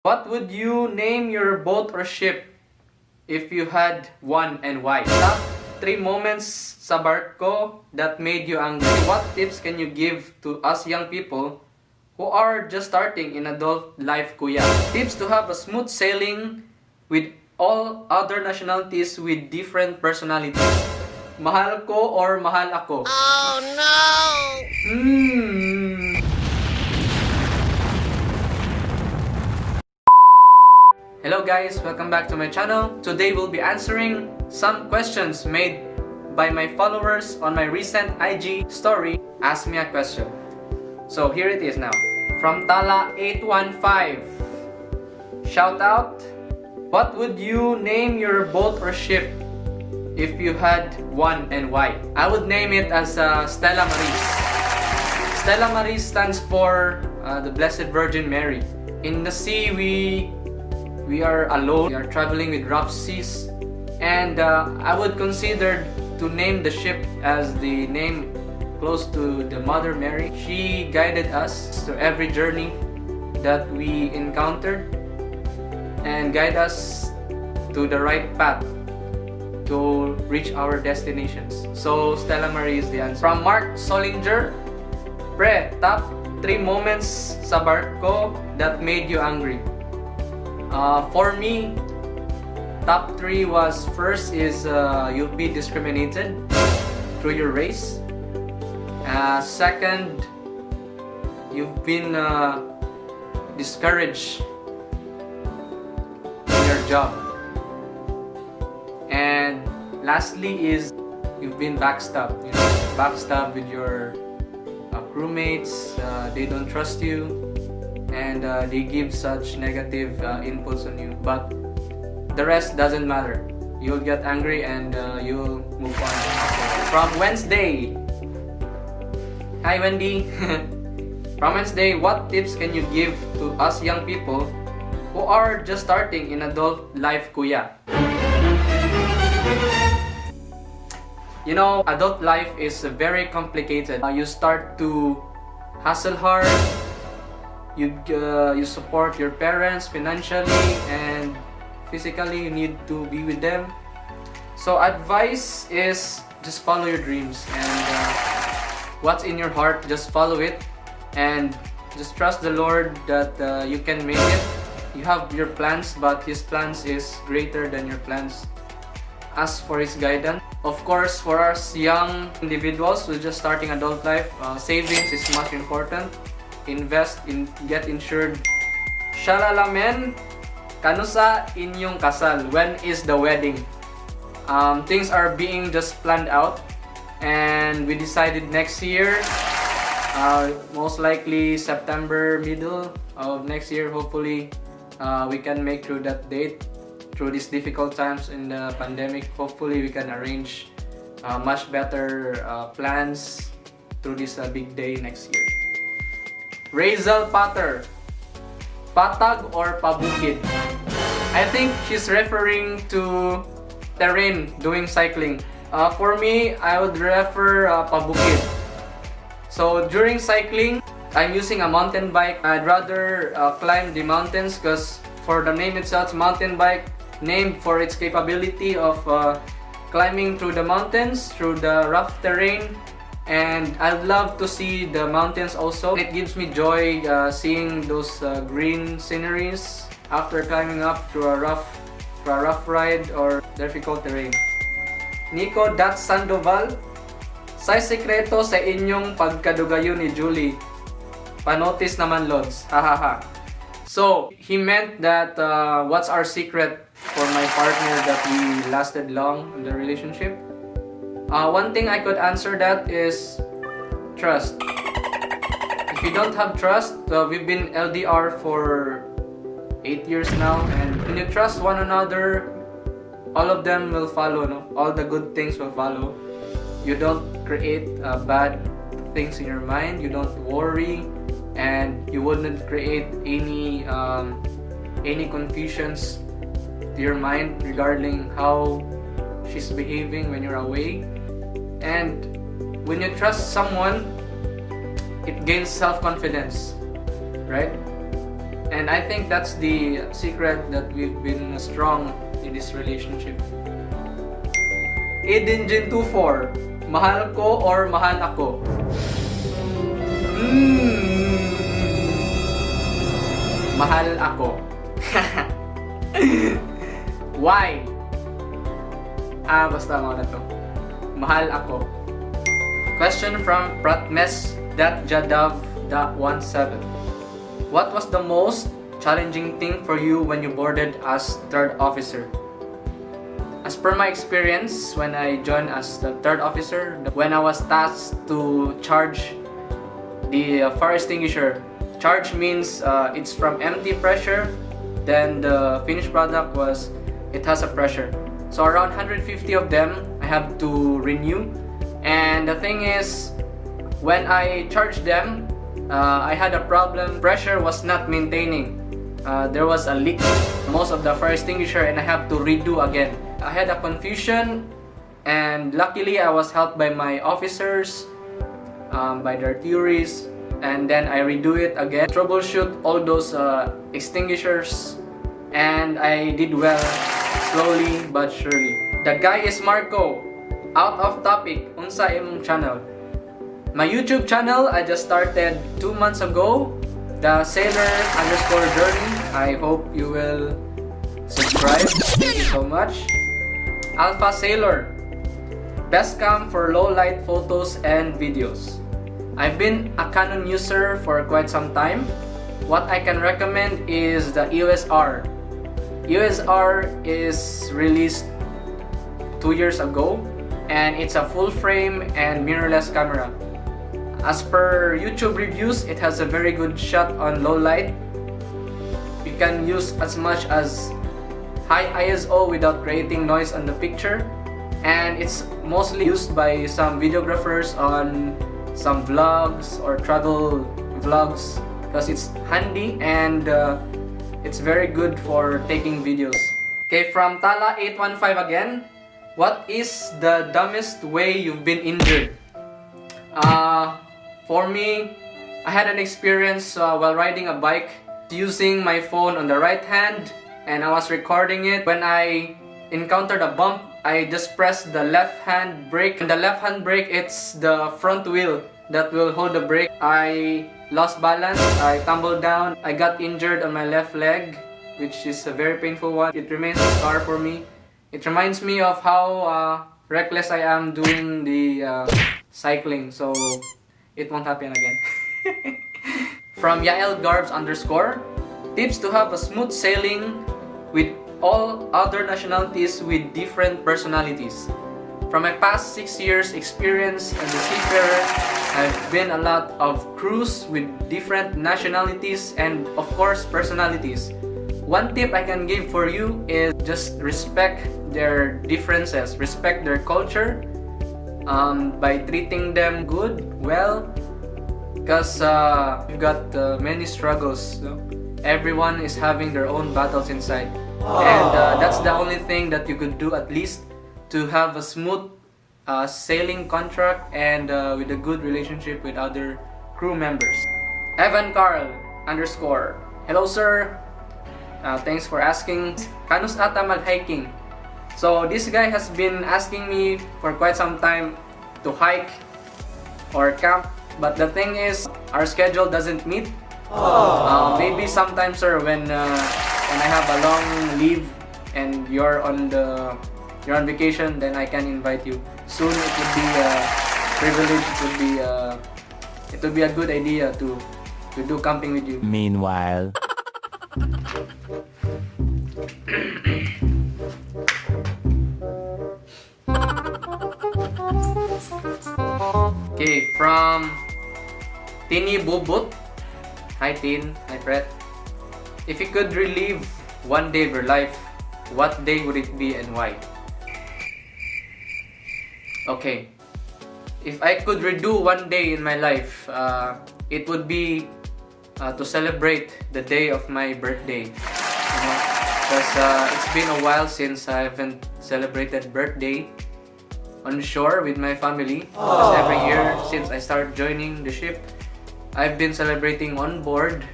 What would you name your boat or ship if you had one, and why? Top 3 moments sa barko that made you angry. What tips can you give to us young people who are just starting in adult life, kuya? Tips to have a smooth sailing with all other nationalities with different personalities. Mahal ko or mahal ako? Oh no! Hello guys, welcome back to my channel. Today we'll be answering some questions made by my followers on my recent IG story. Ask me a question. So here it is now. From Tala815. Shout out. What would you name your boat or ship if you had one, and why? I would name it as Stella Maris. Stella Maris stands for the Blessed Virgin Mary. In the sea, we are alone. We are traveling with rough seas, and I would consider to name the ship as the name close to the Mother Mary. She guided us to every journey that we encountered and guide us to the right path to reach our destinations. So Stella Marie is the answer. From Mark Solinger, Pre, top 3 moments sa barko that made you angry. For me, top 3 was, first is you'll be discriminated through your race. Second, you've been discouraged in your job. And lastly is you've been backstabbed. Backstabbed with your crewmates. They don't trust you, and they give such negative inputs on you. But the rest doesn't matter. You'll get angry and you'll move on. From Wednesday. Hi Wendy. From Wednesday, what tips can you give to us young people who are just starting in adult life, kuya? Adult life is very complicated. You start to hustle hard. You support your parents financially and physically. You need to be with them. So advice is just follow your dreams, and what's in your heart, just follow it, and just trust the Lord that you can make it. You have your plans, but His plans is greater than your plans. Ask for His guidance. Of course, for us young individuals who are just starting adult life, savings is much important. Invest in, get insured. Shalalamen, kanusa inyong kasal? When is the wedding? Things are being just planned out, and we decided next year, most likely September, middle of next year. Hopefully we can make through that date, through these difficult times in the pandemic. Hopefully we can arrange much better plans through this big day next year. Razel Pater, patag or pabukid? I think she's referring to terrain, doing cycling. For me, I would refer pabukid. So during cycling, I'm using a mountain bike. I'd rather climb the mountains, because for the name itself, mountain bike, named for its capability of climbing through the mountains, through the rough terrain. And I'd love to see the mountains also. It gives me joy seeing those green sceneries after climbing up through a rough ride or difficult terrain. Nico Sandoval, say sekreto sa inyong pagkadugayon ni Julie. Panotis naman, Lods. Hahaha. So he meant that what's our secret for my partner that we lasted long in the relationship? One thing I could answer that is trust. If you don't have trust, we've been LDR for 8 years now, and when you trust one another, all of them will follow, no? All the good things will follow. You don't create bad things in your mind, you don't worry, and you wouldn't create any confusions to your mind regarding how she's behaving when you're away. And when you trust someone, it gains self-confidence, right? And I think that's the secret that we've been strong in this relationship. Eden Jin 24, mahal ko or mahal ako? Mahal ako. Why? Basta mo na to. Mahal ako. Question from pratmes.jadav.17. What was the most challenging thing for you when you boarded as third officer? As per my experience, when I joined as the third officer, when I was tasked to charge the fire extinguisher. Charge means it's from empty pressure, then the finished product was, it has a pressure. So around 150 of them I have to renew. And the thing is, when I charged them, I had a problem. Pressure was not maintaining. There was a leak, most of the fire extinguisher, and I have to redo again. I had a confusion, and luckily I was helped by my officers, by their theories, and then I redo it again, troubleshoot all those extinguishers, and I did well, slowly but surely. The guy is Marco. Out of topic, unsay imong channel? My YouTube channel, I just started 2 months ago, the sailor_journey. I hope you will subscribe. Thank you so much. Alpha Sailor, best cam for low light photos and videos. I've been a Canon user for quite some time. What I can recommend is the EOS R. EOS R is released 2 years ago, and it's a full frame and mirrorless camera. As per YouTube reviews, it has a very good shot on low light. You can use as much as high ISO without creating noise on the picture, and it's mostly used by some videographers on some vlogs or travel vlogs because it's handy and it's very good for taking videos. Okay, from Tala815 again. What is the dumbest way you've been injured? For me, I had an experience while riding a bike using my phone on the right hand, and I was recording it. When I encountered a bump, I just pressed the left hand brake. And the left hand brake, it's the front wheel that will hold the brake. I lost balance, I tumbled down, I got injured on my left leg, which is a very painful one. It remains a scar for me. It reminds me of how reckless I am doing the cycling, so it won't happen again. From Yael Garbs _, tips to have a smooth sailing with all other nationalities with different personalities. From my past 6 years experience as a seafarer, I've been a lot of cruise with different nationalities and of course personalities. One tip I can give for you is just respect their differences, respect their culture by treating them good, well, because we've got many struggles. So everyone is having their own battles inside. And that's the only thing that you could do, at least, to have a smooth sailing contract and with a good relationship with other crew members. Evan Carl _, hello sir, thanks for asking. Kanus ata mag-hiking? So this guy has been asking me for quite some time to hike or camp, but the thing is our schedule doesn't meet. Maybe sometime sir, when I have a long leave and you're on vacation, then I can invite you. Soon it would be a privilege, it would be a good idea to do camping with you. Meanwhile. Okay, from Tini Bubut. Hi Tin, hi Fred. If you could relive one day of your life, what day would it be and why? Okay, if I could redo one day in my life, it would be to celebrate the day of my birthday. Because it's been a while since I haven't celebrated birthday on shore with my family. Because every year since I started joining the ship, I've been celebrating on board.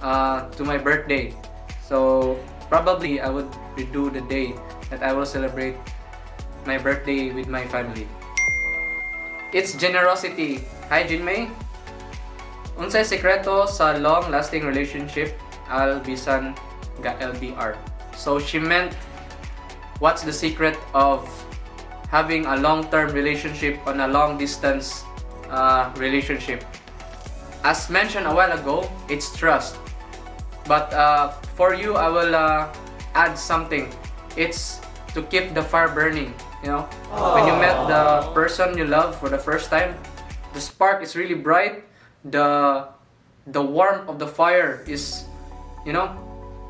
to my birthday. So probably I would redo the day that I will celebrate my birthday with my family. It's generosity. Hi Jinmei. Unsay sekreto sa long-lasting relationship al bisan ga LDR. So she meant, what's the secret of having a long-term relationship on a long-distance relationship? As mentioned a while ago, it's trust. But for you, I will add something. It's to keep the fire burning. You know, when you met the person you love for the first time, the spark is really bright. The warmth of the fire is, you know,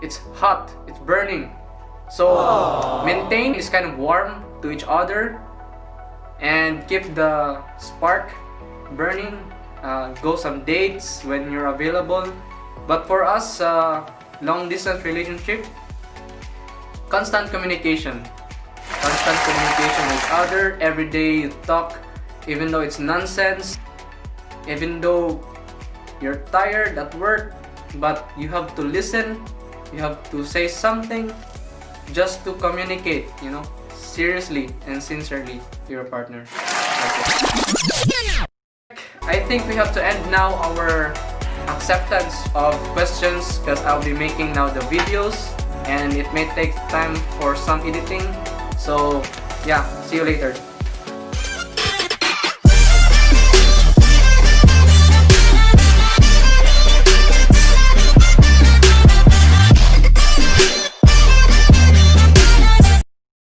it's hot, it's burning. So maintain this kind of warmth to each other and keep the spark burning. Go some dates when you're available. But for us, long distance relationship, constant communication. Constant communication with each other. Every day you talk, even though it's nonsense, even though you're tired at work, but you have to listen, you have to say something just to communicate, you know, seriously and sincerely to your partner. That's it. I think we have to end now our acceptance of questions because I'll be making now the videos and it may take time for some editing. So yeah, see you later.